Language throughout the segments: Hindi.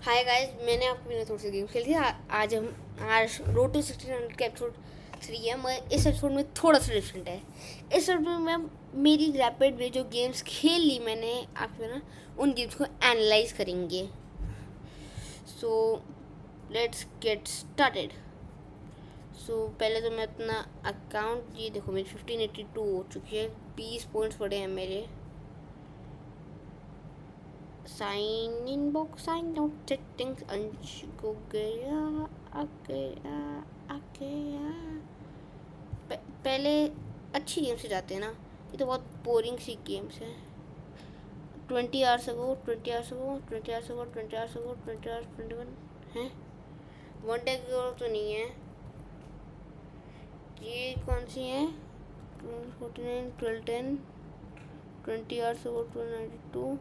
हाय गाइस, मैंने आपको मैंने थोड़ी सी गेम खेली थी। आज रोड टू 1600 का एपिसोड 3 है। मगर इस एपिसोड में थोड़ा सा डिफरेंट है। इस एपिसोड में मैं मेरी रैपिड में जो गेम्स खेल ली मैंने आपको ना, उन गेम्स को एनालाइज करेंगे। So let's get started. पहले तो मैं अपना अकाउंट, ये देखो मेरी 1582 हो चुकी है। 20 पॉइंट्स पड़े हैं मेरे। Sign in box, sign out settings, अंश को गया आ गया आ गया। पहले अच्छी गेम से जाते हैं ना। ये तो बहुत बोरिंग सी गेम्स है। 20 hours ago, 20 hours ago, 20 hours ago, 20 hours ago, 20 hours 21 है। वन डे की और तो नहीं है। ये कौन सी है? 49, 12, 10, 20 आवर्स अगो, 292।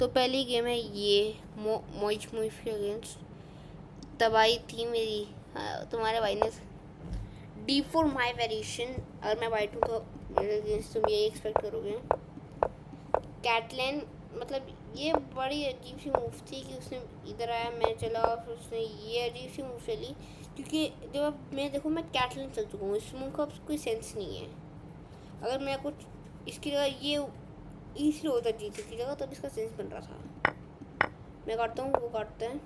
तो पहली गेम है ये मोइच मुइफ के अगेंस्ट। तबाही थी मेरी। तुम्हारे भाई ने डी फॉर माई वेरिएशन। अगर मैं वाइट हूँ तो मेरे अगेंस्ट तुम यही एक्सपेक्ट करोगे। कैटलैन, मतलब ये बड़ी अजीब सी मूव थी कि उसने इधर आया, मैं चला, फिर उसने ये अजीब सी मूव चली। क्योंकि जब मैं देखो, मैं कैटलैन चल चुका हूँ, इस मूव का कोई सेंस नहीं है। अगर मैं कुछ इसकी जगह ये इसलिए होता जीत की जगह, तब इसका सेंस बन रहा था। मैं काटता हूँ, वो काटते हैं।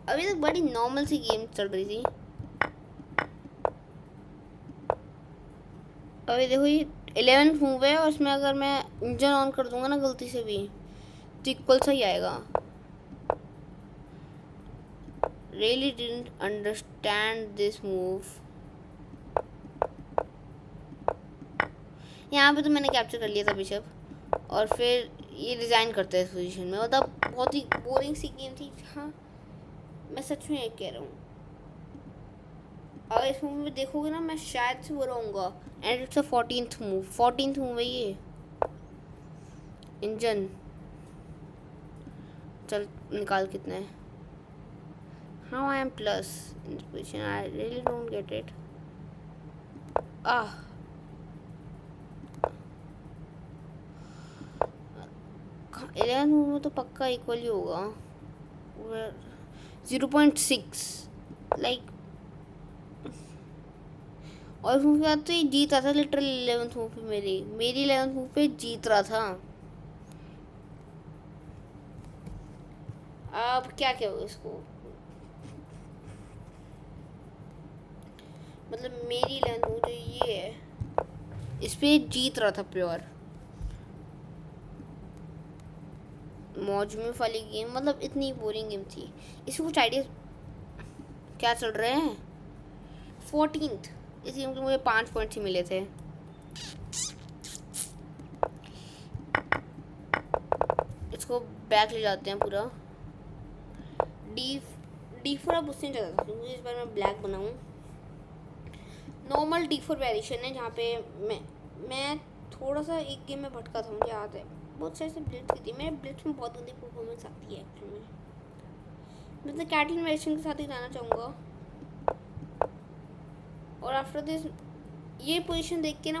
अभी तक बड़ी नॉर्मल सी गेम चल रही थी। अभी देखो ये 11th मूव है, और उसमें अगर मैं इंजन ऑन कर दूंगा ना गलती से भी, तो इक्वल सा ही आएगा। Really didn't understand this move. यहाँ पे तो मैंने कैप्चर कर लिया था बिशप, और फिर ये रिजाइन करते हैं इस पोजीशन में। मतलब बहुत ही बोरिंग सी गेम थी। हाँ, मैं सच में ये कह रहा हूँ। अगर इस मूव में देखोगे ना, मैं शायद से वो रहूँगा। And it's a 14th move. 14th move है ये। इंजन चल निकाल कितना है। How I am plus in this position, I really don't get it. Ah, 11 move में तो पक्का इक्वल ही होगा। 0.6 लाइक। और मूव के बाद तो ये जीत रहा था लिटरली। 11th मूव पे मेरी 11th मूव पे जीत रहा था। अब क्या क्या होगा इसको, मतलब मेरी 11th मूव जो ये है, इस पे जीत रहा था प्योर। मौजूद वाली गेम मतलब इतनी बोरिंग गेम थी। इसमें कुछ आइडिया क्या चल रहे हैं। 14th। इस गेम के मुझे 5 पॉइंट्स ही मिले थे। इसको बैक ले जाते हैं पूरा। डी डी फोर अब उससे ज़्यादा था, क्योंकि इस बार मैं ब्लैक बनाऊँ। नॉर्मल डी फोर वेरिएशन है, जहाँ पे मैं थोड़ा सा एक गेम में भटका था, मुझे याद है। बहुत सारे से ब्लिट्स की थी। मेरे ब्लिट्स में बहुत गंदी परफॉर्मेंस आती है एक्चुअली में। मैं तो कैटल वेरिएशन के साथ ही जाना चाहूँगा। और आफ्टर दिस ये पोजीशन देख के ना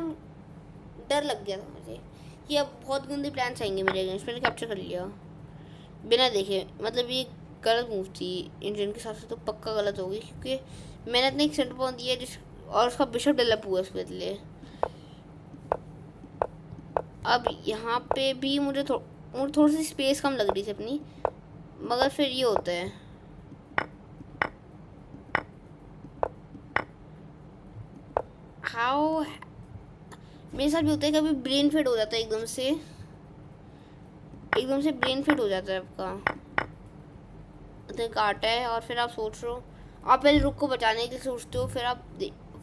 डर लग गया था मुझे कि अब बहुत गंदे प्लान्स आएंगे मेरे अगेंस्ट। मैंने कैप्चर कर लिया बिना देखे। मतलब ये गलत मूव थी इंडियन के हिसाब से, तो पक्का गलत होगी, क्योंकि मैंने इतने एक सेंटर पॉइंट दिया जिस, और उसका बिशप डेवलप हुआ उसके बदले। अब यहाँ पे भी मुझे थोड़ी सी स्पेस कम लग रही थी अपनी, मगर फिर ये होता है। हाउ मेरे साथ भी होता है, कभी ब्रेन फेड हो जाता है एकदम से ब्रेन फेड हो जाता है आपका। तो काटा है, और फिर आप सोच रहे हो, आप पहले रुक को बचाने के लिए सोचते हो, फिर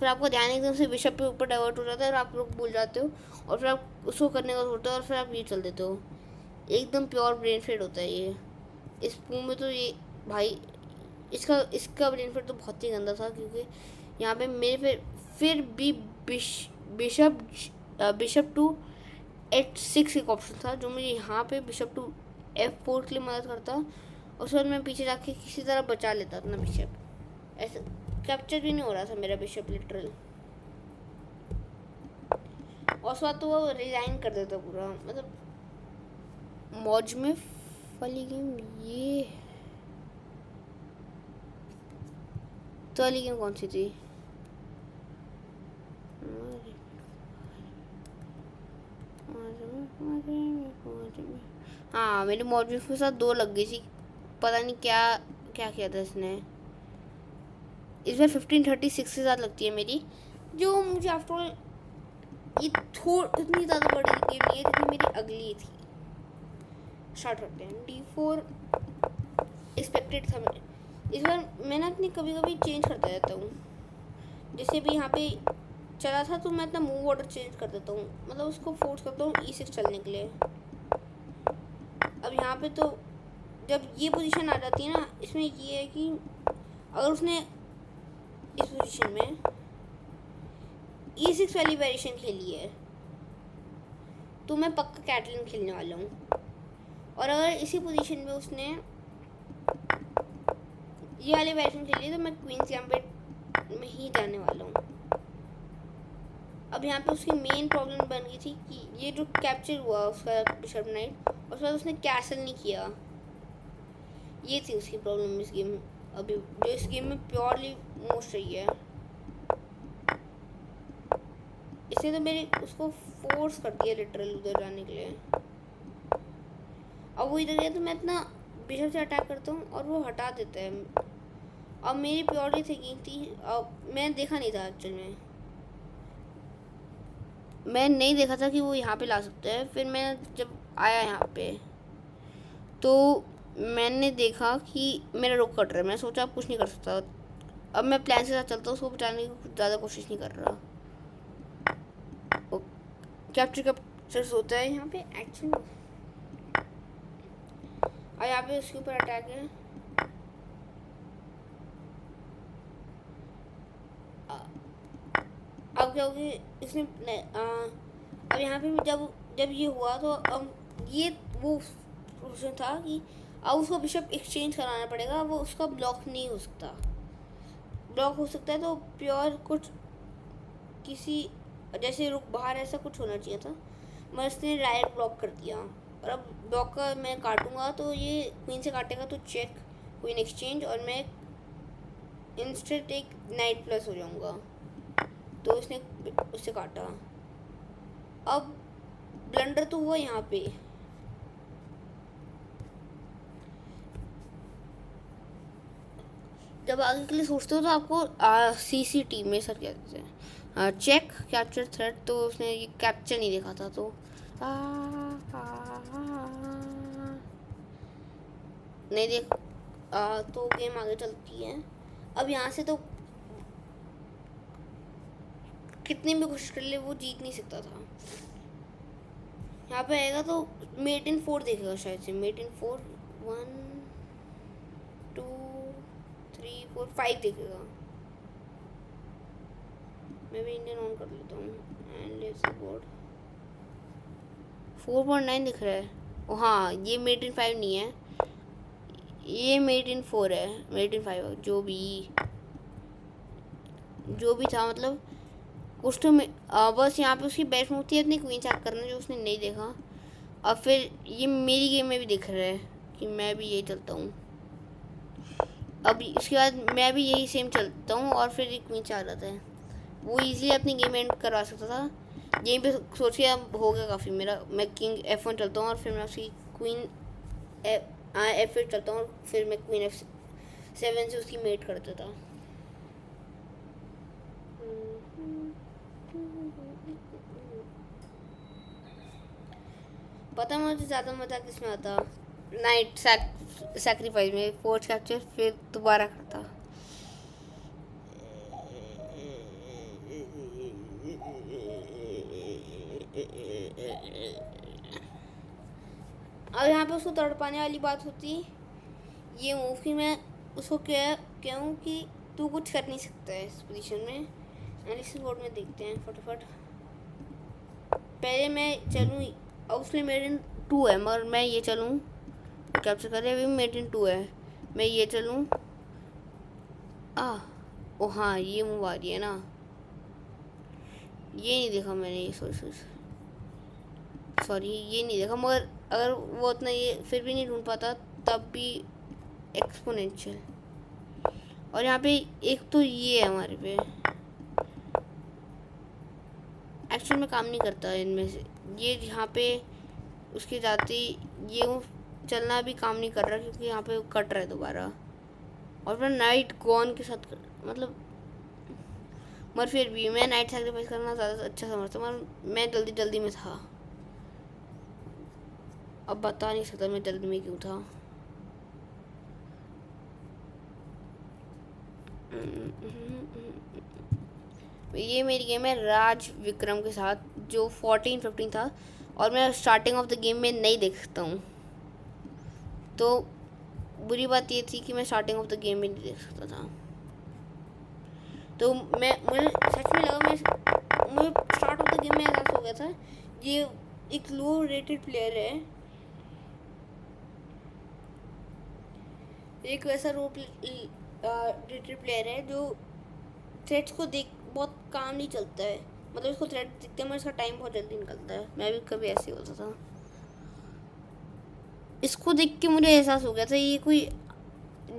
आपका ध्यान एकदम से बिशप पे ऊपर डाइवर्ट हो जाता है, और आप रुक भूल जाते हो, और फिर आप उसको करने का सोचते हो, और फिर आप ये चल देते हो। एकदम प्योर ब्रेन फेड होता है ये। इस मूव में तो ये भाई, इसका ब्रेन फेड तो बहुत ही गंदा था, क्योंकि यहाँ पे मेरे फिर भी बिशप बिशप टू H6 एक ऑप्शन था, जो मुझे यहाँ पे बिशप टू F4 के लिए मदद करता। उस बाद मैं पीछे जाके किसी तरह बचा लेता अपना बिशप। ऐसा कैप्चर भी नहीं हो रहा था मेरा बिशप लिटरल। और उस बाद तो वो रिजाइन कर देता पूरा। मतलब मौज में वाली गेम ये तो वाली गेम कौन सी थी? हाँ, मेरी मौज में के साथ 2 लग गई थी, पता नहीं क्या क्या किया था इसने। इस बार 1536 के साथ लगती है मेरी, जो मुझे आफ्टर ऑल ये इतनी ज़्यादा बड़ी गेम नहीं है जितनी मेरी अगली थी। स्टार्ट करते हैं। D4 एक्सपेक्टेड था मैं इस बार। मैं ना अपनी कभी कभी चेंज करता रहता हूँ, जैसे भी यहाँ पे चला था तो मैं अपना मूव ऑर्डर चेंज कर देता हूँ, मतलब उसको फोर्स करता हूँ E6 चलने के लिए। अब यहाँ पे तो जब ये पोजीशन आ जाती है ना, इसमें ये है कि अगर उसने इस पोजीशन में E6 वाली वेरिएशन खेली है तो मैं पक्का कैटलिन खेलने वाला हूँ, और अगर इसी पोजीशन में उसने ये वाली वेरिएशन खेली तो मैं क्वींस गैम्बिट में ही जाने वाला हूँ। अब यहाँ पे उसकी मेन प्रॉब्लम बन गई थी कि ये जो कैप्चर हुआ उसका बिशप नाइट, और उसके बाद उसने कैसल नहीं किया, ये थी उसकी प्रॉब्लम इस गेम में। अभी जो इस गेम में प्योरली मोस्ट रही है, इसने तो मेरे उसको फोर्स कर दिया लिटरली उधर जाने के लिए। अब वो इधर गया तो मैं इतना बिशप से अटैक करता हूँ और वो हटा देता है। अब मेरी प्योरली थिंकिंग थी, अब मैंने देखा नहीं था एक्चुअल में, मैं नहीं देखा था कि वो यहाँ पे ला सकते हैं। फिर मैं जब आया यहाँ पे तो मैंने देखा कि मेरा रुक कट रहा है, मैं सोचा अब कुछ नहीं कर सकता, अब मैं प्लान से साथ चलता हूँ, उसको बचाने की ज़्यादा कोशिश नहीं कर रहा। कैप्चर होता है यहाँ पे एक्चुअली, और यहाँ पे उसके ऊपर अटैक है। अब क्या होगी इसने अब यहाँ पे जब ये हुआ तो अब ये वो क्वेश्चन था कि अब उसको बिशप एक्सचेंज कराना पड़ेगा, वो उसका ब्लॉक नहीं हो सकता। ब्लॉक हो सकता है तो प्योर कुछ किसी जैसे रुक बाहर ऐसा कुछ होना चाहिए था, मगर इसने डायरेक्ट ब्लॉक कर दिया। और अब ब्लॉक का मैं काटूंगा तो ये क्वीन से काटेगा तो चेक क्वीन एक्सचेंज, और मैं इंस्टेंट एक नाइट प्लस हो जाऊंगा, तो उसने उससे काटा। अब ब्लंडर तो हुआ यहाँ पे, जब आगे के लिए सोचते हो तो आपको CCT में सर कहते हैं चेक कैप्चर थ्रेट, तो उसने ये कैप्चर नहीं देखा था तो नहीं देख तो गेम आगे चलती है। अब यहाँ से तो कितनी भी कोशिश कर ले वो जीत नहीं सकता था। यहाँ पे आएगा तो मेट इन 4 देखेगा शायद से, मेट इन 4 1 2 3 4 5 देखेगा। मैं भी इंडियन ऑन कर लेता हूँ एंड लेट्स बोर्ड 4.9 दिख रहा है। ओ हाँ, ये मेट इन 5 नहीं है, ये मेट इन 4 है, मेट इन 5 जो भी था, मतलब कुछ तो बस यहाँ पे उसकी बेस्ट मूव थी अपनी क्वीन चेक करना जो उसने नहीं देखा। अब फिर ये मेरी गेम में भी दिख रहा है कि मैं भी यही चलता हूँ, अब इसके बाद मैं भी यही सेम चलता हूँ और फिर एक क्वीन आ जाता है। वो इजीली अपनी गेम एंड करवा सकता था, यहीं पे सोच के अब हो गया काफ़ी मेरा। मैं किंग F1 चलता हूँ और फिर मैं उसकी क्वीन F8 चलता हूँ और फिर मैं क्वीन F7 से उसकी मेट कर देता। पता मुझे ज़्यादा मज़ा किसमें आता, नाइट सैक्रिफाइस में, फोर्स कैप्चर फिर दोबारा करता। अब यहाँ पे उसको तड़पाने वाली बात होती ये मूव की, मैं उसको कहूँ कि तू कुछ कर नहीं सकता है इस पोजीशन में। एनालिसिस बोर्ड में देखते हैं फटाफट। पहले मैं चलूँ, अब उसमें मेड इन 2 है, मगर मैं ये चलूँ कैप्चर कर रहे अभी मेड इन 2 है, मैं ये चलूँ ओ हाँ ये मूव आ रही है ना, ये नहीं देखा मैंने, ये सॉरी ये नहीं देखा, मगर अगर वो उतना ये फिर भी नहीं ढूंढ पाता तब भी एक्सपोनेंशियल। और यहाँ पे एक तो ये है हमारे पे, एक्चुअल में काम नहीं करता इनमें से ये, यहाँ पे उसके जाते ये वो चलना भी काम नहीं कर रहा क्योंकि यहाँ पे कट रहा है दोबारा। और फिर नाइट गॉन के साथ मतलब, मगर फिर भी मैं नाइट सैक्रिफाइस करना ज़्यादा अच्छा समझता हूँ, मगर मैं जल्दी जल्दी में था। अब बता नहीं सकता मैं जल्दी में क्यों था। ये मेरी गेम है राज विक्रम के साथ जो 14-15 था, और मैं स्टार्टिंग ऑफ द गेम में नहीं देख सकता हूँ। तो बुरी बात ये थी कि मैं स्टार्टिंग ऑफ द गेम में नहीं देख सकता था। तो मुझे सच में लगा, मुझे स्टार्ट ऑफ द गेम में एहसास हो गया था ये एक लो रेटेड प्लेयर है, एक वैसा लो रेटेड प्लेयर है जो थ्रेड्स को देख बहुत काम नहीं चलता है। मतलब इसको थ्रेड दिखते हैं मगर इसका टाइम बहुत जल्दी निकलता है। मैं भी कभी ऐसे होता था। इसको देख के मुझे एहसास हो गया था ये कोई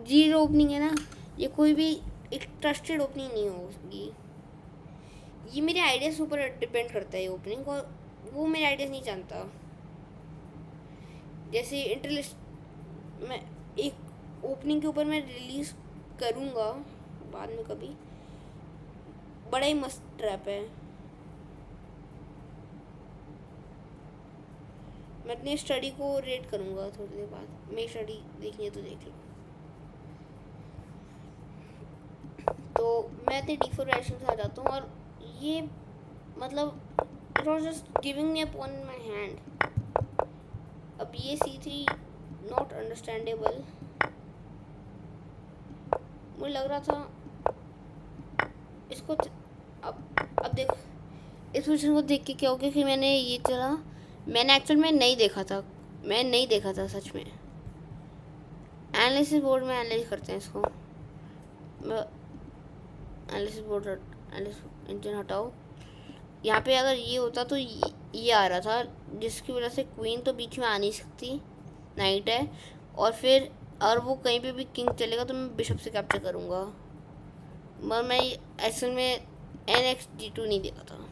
जीरो ओपनिंग है ना, ये कोई भी एक ट्रस्टेड ओपनिंग नहीं होगी। ये मेरे आइडियाज़ के ऊपर डिपेंड करता है ये ओपनिंग, और वो मेरे आइडियाज़ नहीं जानता। जैसे इंटरलिस्ट मैं एक ओपनिंग के ऊपर मैं रिलीज़ करूँगा बाद में कभी, बड़ा ही मस्त ट्रैप है। मैं अपनी स्टडी को रेट करूँगा थोड़ी देर बाद। मेरी स्टडी देखनी है तो देख लो। तो मैं अपने D4 वैरिएशन से आ जाता हूँ, और ये मतलब it was just giving me a pawn in my hand. अब ये C3 नॉट अंडरस्टैंडेबल। मुझे लग रहा था इसको अब देख इस पोजीशन को देख के क्या हो गया कि मैंने ये चला, मैंने एक्चुअल में नहीं देखा था, मैं नहीं देखा था सच में। एनालिसिस बोर्ड में एनालाइज करते हैं इसको। एनालिसिस बोर्ड एनालिसिस इंजन हटाओ। यहाँ पे अगर ये होता तो ये आ रहा था, जिसकी वजह से क्वीन तो बीच में आ नहीं सकती, नाइट है। और फिर और वो कहीं पे भी किंग चलेगा तो मैं बिशप से कैप्चर करूँगा। मगर मैं असल में NXG2 नहीं देखा था।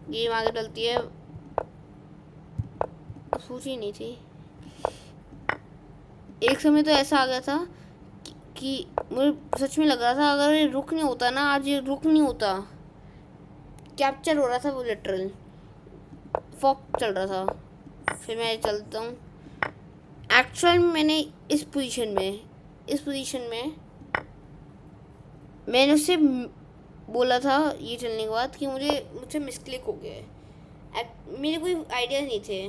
गेम आगे चलती है, सोची नहीं थी। एक समय तो ऐसा आ गया था कि मुझे सच में लग रहा था अगर ये रुक नहीं होता ना, आज ये रुक नहीं होता, कैप्चर हो रहा था वो लिटरल फॉक चल रहा था। फिर मैं चलता हूँ एक्चुअल में मैंने इस पोजीशन में मैंने उससे बोला था ये चलने के बाद कि मुझसे मिसक्लिक हो गया है। मेरे कोई आइडिया नहीं थे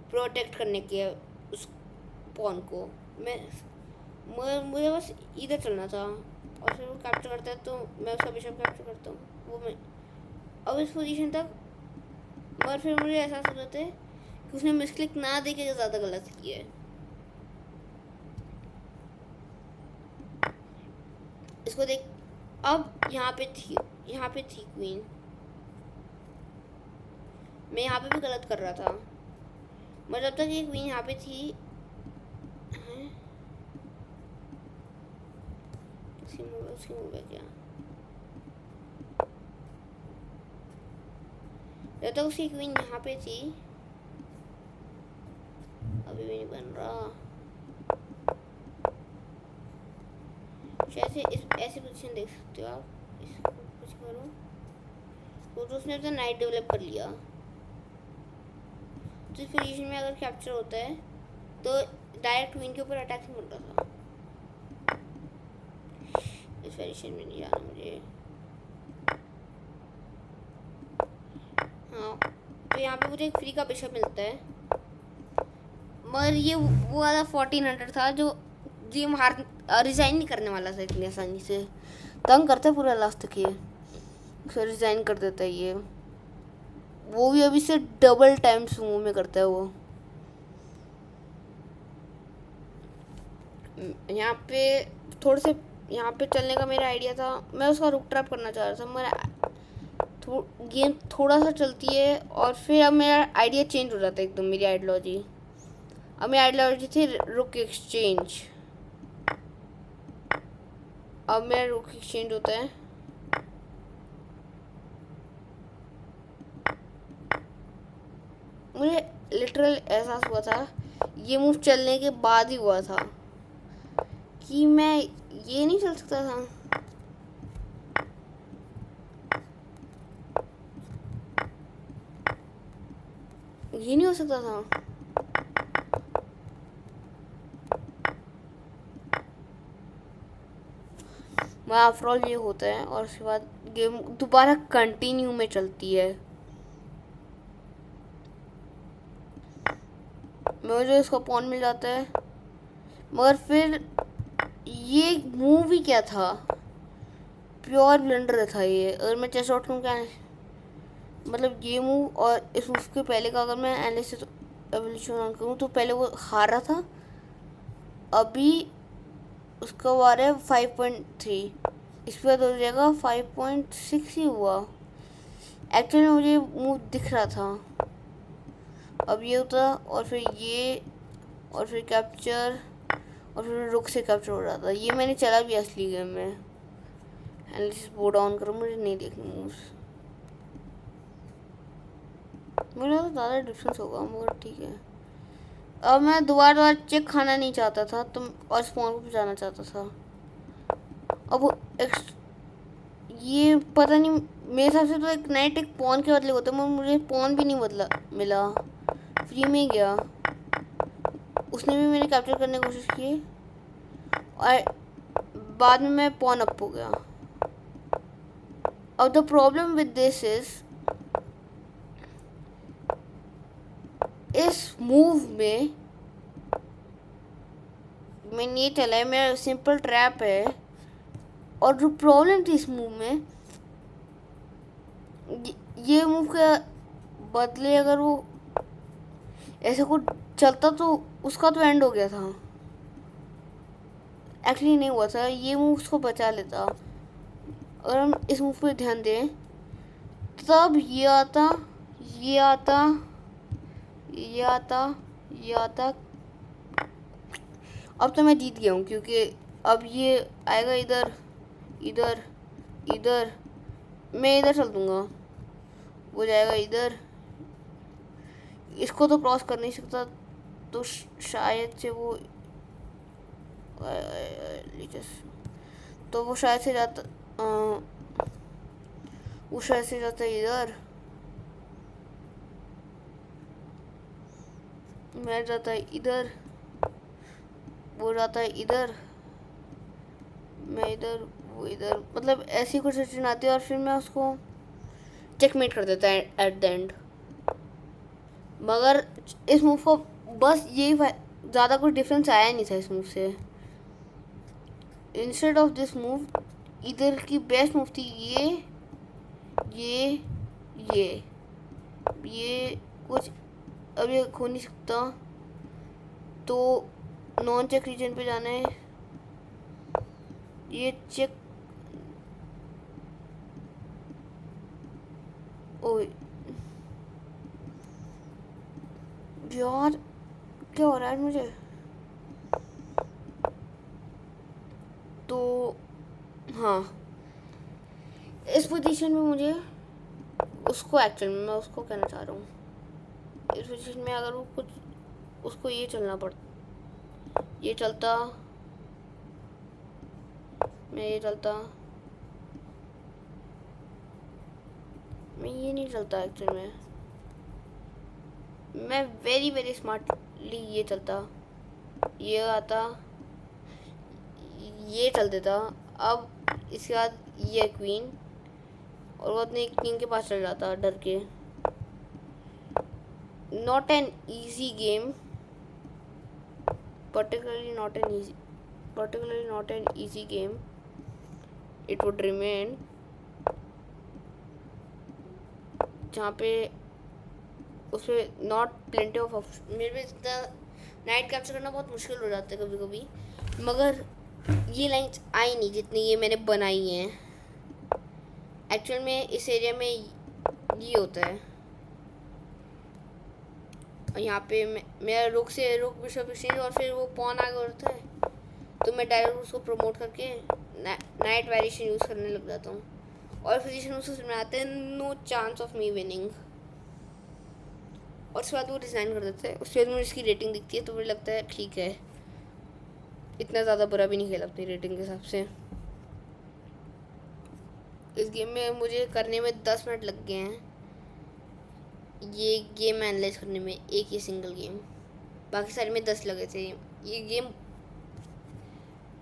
प्रोटेक्ट करने के उस पॉन को। मुझे बस इधर चलना था, और फिर वो कैप्चर करता है तो मैं उसका बिशप कैप्चर करता हूँ। वो मैं अब इस पोजीशन तक, मगर फिर मुझे एहसास हो जाता है कि उसने मिसक्लिक ना दे के ज़्यादा गलत किया है। इसको देख, अब यहाँ पे थी क्वीन। मैं यहाँ पे भी गलत कर रहा था, मगर जब तक ये क्वीन यहाँ पे थी उसकी मूव है क्या, जब तक उसकी क्वीन यहाँ पे थी, अभी भी नहीं बन रहा। ऐसे पोजीशन देख सकते हो आप, इसको कुछ करो तो उसने तो नाइट डेवलप कर लिया। तो इस पोजीशन में अगर कैप्चर होता है तो डायरेक्ट क्वीन के ऊपर अटैक नहीं मिल रहा था। इस वेरिएशन में नहीं जाना मुझे। हाँ, तो यहाँ पे मुझे एक फ्री का बिशप मिलता है, मगर ये वो वाला 1400 था जो गेम रिज़ाइन नहीं करने वाला था इतनी आसानी से। तंग करता है पूरा लास्ट तक, ये उसे रिज़ाइन कर देता है ये, वो भी अभी से डबल टाइम्स मूव में करता है वो। यहाँ पे थोड़े से यहाँ पे चलने का मेरा आइडिया था, मैं उसका रुक ट्रैप करना चाह रहा था, मगर गेम थोड़ा सा चलती है और फिर अब मेरा आइडिया चेंज हो जाता है एकदम, मेरी आइडियोलॉजी। अब मेरी आइडियोलॉजी थी रुक एक्सचेंज, अब मेरा रुक एक्सचेंज होता है। मुझे लिटरल एहसास हुआ था, ये मूव चलने के बाद ही हुआ था, कि मैं ये नहीं चल सकता था। ये नहीं हो सकता था। मैं आफ्टरऑल ये होता है और उसके बाद गेम दोबारा कंटिन्यू में चलती है। मुझे इसका पॉन मिल जाता है, मगर फिर ये मूव ही क्या था, प्योर ब्लंडर था ये। अगर मैं चेस डॉट कॉम का मतलब ये मूव और इस मूव के पहले का अगर मैं एनालिसिस एवोल्यूशन ऑन करूँ तो पहले वो हार रहा था, अभी उसका वार है 5.3, इस पर हो जाएगा 5.6 ही हुआ। एक्चुअली मुझे मूव दिख रहा था। अब ये होता और फिर ये और फिर कैप्चर और फिर रुक से कैप्चर हो रहा था। ये मैंने चला भी असली गेम में। एनालिसिस बोर्ड ऑन करो, मुझे नहीं देखने मूव्स। मुझे तो ज़्यादा डिफरेंस होगा मगर ठीक है। अब मैं दोबारा चेक खाना नहीं चाहता था तो और स्पॉन को जाना चाहता था। अब ये पता नहीं, मेरे हिसाब से तो एक नाइट एक पॉन के बदले होता है, मगर मुझे पॉन भी नहीं बदला मिला, फ्री में गया। उसने भी मैंने कैप्चर करने की कोशिश की और बाद में मैं पॉन अप हो गया। अब the problem with this is, इस मूव में मैंने ये चला है, मेरा सिंपल ट्रैप है। और जो प्रॉब्लम थी इस मूव में, ये मूव के बदले अगर वो ऐसे कुछ चलता तो उसका तो एंड हो गया था। एक्चुअली नहीं हुआ था, ये मूव उसको बचा लेता। अगर हम इस मूव पे ध्यान दें तब ये आता, ये आता, ये आता, ये आता। अब तो मैं जीत गया हूँ क्योंकि अब ये आएगा इधर, इधर, इधर, मैं इधर चल दूँगा, वो जाएगा इधर। इसको तो क्रॉस कर नहीं सकता तो शायद से वो तो वो शायद से जाता वो शायद से जाता इधर, मैं जाता है इधर, वो जाता है इधर, मैं इधर, वो इधर। मतलब ऐसी कुछ सिचुएशन आती है और फिर मैं उसको चेकमेट कर देता है एट द एंड। मगर इस मूव को बस यही ज़्यादा कुछ डिफरेंस आया नहीं था इस मूव से। इंस्टेड ऑफ दिस मूव इधर की बेस्ट मूव थी ये कुछ अब ये खो नहीं सकता तो नॉन चेक रीजन पे जाना है। ये चेक, ओ यार क्या हो रहा है मुझे। तो हाँ, इस पोजीशन में मुझे उसको एक्चुअली मैं उसको कहना चाह रहा हूँ, इस पोजीशन में अगर वो कुछ उसको ये चलना पड़ता, ये चलता, मैं ये चलता, मैं ये नहीं चलता एक्चुअली में, मैं वेरी वेरी स्मार्टली ये चलता, ये आता, ये चल देता। अब इसके बाद ये क्वीन और वो अपने किंग के पास चल जाता डर के। Not an easy game, particularly not an easy game it would remain, जहाँ पे उसमें नॉट प्लेंटी ऑफ ऑप्शन। मेरे पे इतना नाइट कैप्चर करना बहुत मुश्किल हो जाता है कभी कभी, मगर ये लाइन्स आई नहीं जितनी ये मैंने बनाई हैं। एक्चुअल में इस एरिया में ये होता है। और यहाँ पे मेरा रुक बिशप एक्सचेंज और फिर वो पॉन आगे होता है, तो मैं डायरेक्ट उसको प्रमोट करके नाइट वेरिएशन यूज़ करने लग जाता हूँ और फिजिशियन उसमें आते हैं no chance of me winning. और उसके बाद वो रिज़ाइन कर देते हैं। उसके बाद मुझे इसकी रेटिंग दिखती है तो मुझे लगता है ठीक है, इतना ज़्यादा बुरा भी नहीं खेला अपनी रेटिंग के हिसाब से। इस गेम में मुझे करने में 10 मिनट लग गए हैं, ये गेम एनालाइज करने में, एक ही सिंगल गेम। बाकी सारे में 10 लगे थे। ये गेम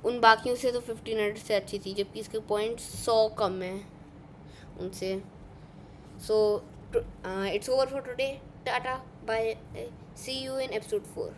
उन बाकियों से तो 1500 से अच्छी थी, जबकि इसके पॉइंट 100 कम है उनसे। So it's over for today, tata bye, see you in episode 4।